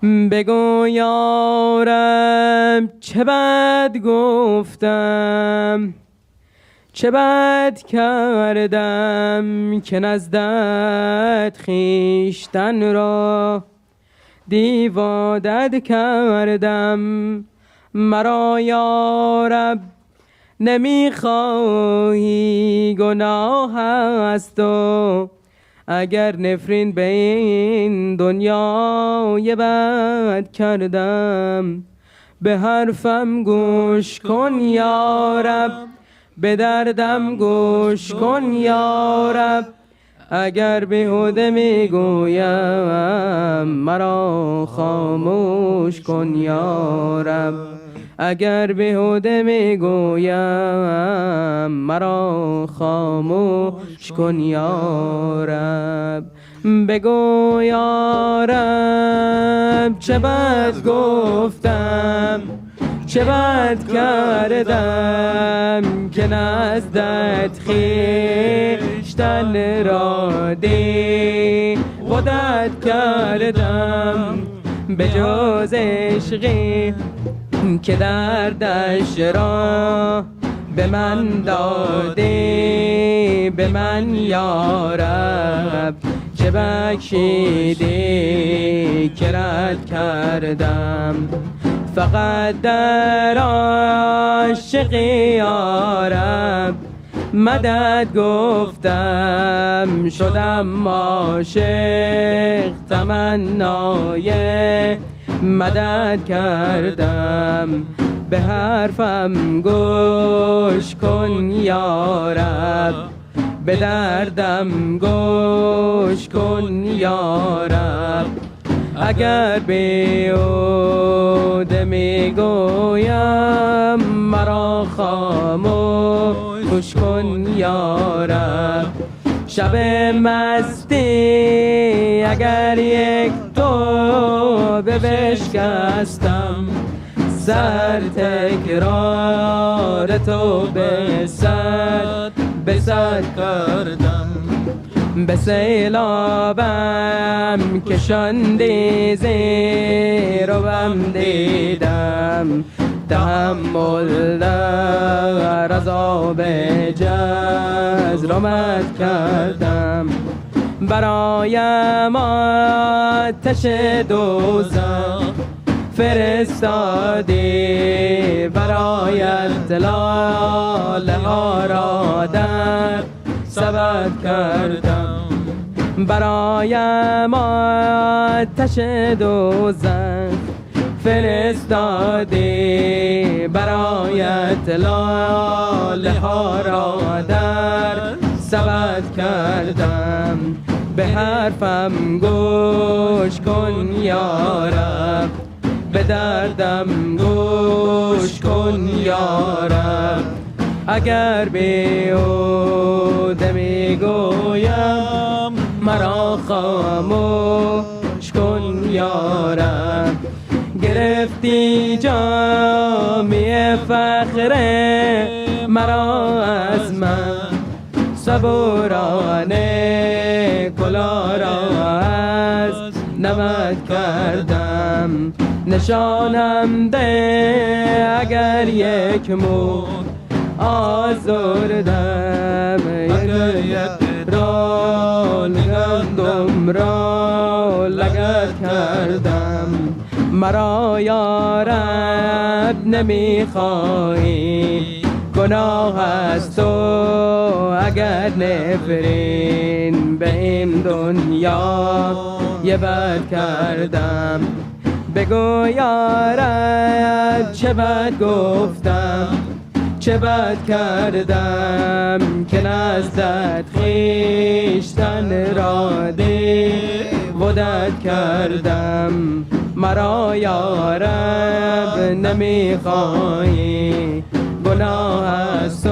بگو یارب چه بد گفتم، چه بد کردم که نزدت خویشتن را دیوادت کردم. مرا یارب نمیخواهی گناه است و اگر نفرین به این دنیای بد کردم. به حرفم گوش کن یارب، به دردم گوش کن یارب. اگر بیهوده میگویم مرا خاموش کن یارب. اگر بیهوده میگویم مرا خاموش کن یارب. بگو یارب چه بد گفتم، چه بد کردم که نزدت خویشتن را دیوادت کردم. به جز عشقی که دردش را به من دادی، به من یارب چه بخشیدی که رد کردم. فقط در عاشقی یارب مدد گفتم، شدم عاشق تمنای مدد کردم. به حرفم گوش کن یارب، به دردم گوش کن یارب. اگر بیهوده میگویم مرا خاموش کن یارب. شب مستی اگر یک تو بشکستم، سر تکرار تو به صد کردم. به سیلابم کشاندی زیر و بم دیدم، تحمل در عذاب جزرمت کردم. برایم آتش دوزخ فرستادی، برایت لاله ها را در سبد کردم. برایم آتش دوزخ فرستادی، برایت لاله ها را در سبد کردم. به حرفم گوش کن یارب، به دردم گوش کن یارب. اگر بیهوده میگویم مرا خاموش کن یارب. گرفتی جامی فخر مرا از من، صبورانه کلاه را از نمد کردم. نشانم ده اگر یک مو آزردم، یک را گندم را لگد کردم. مرا یارب نمیخواهی گناه است تو اگر نفرین به این دنیا یه بد کردم. بگو یارب چه بد گفتم، چه بد کردم که نزدت خویشتن را دیوادت کردم. مرا یارب نمیخواهی گناه است تو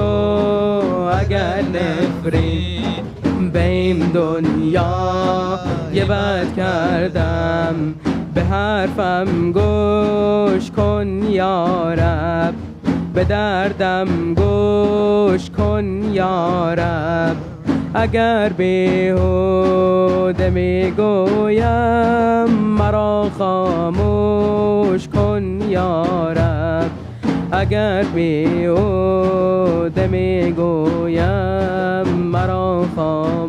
اگر نفرین به این دنیا یه بد کردم. به حرفم گوش کن یارب، به دردم گوش کن یارب. اگر بیهوده میگویم مرا خاموش کن یا رب. اگر بیهوده میگویم مرا خاموش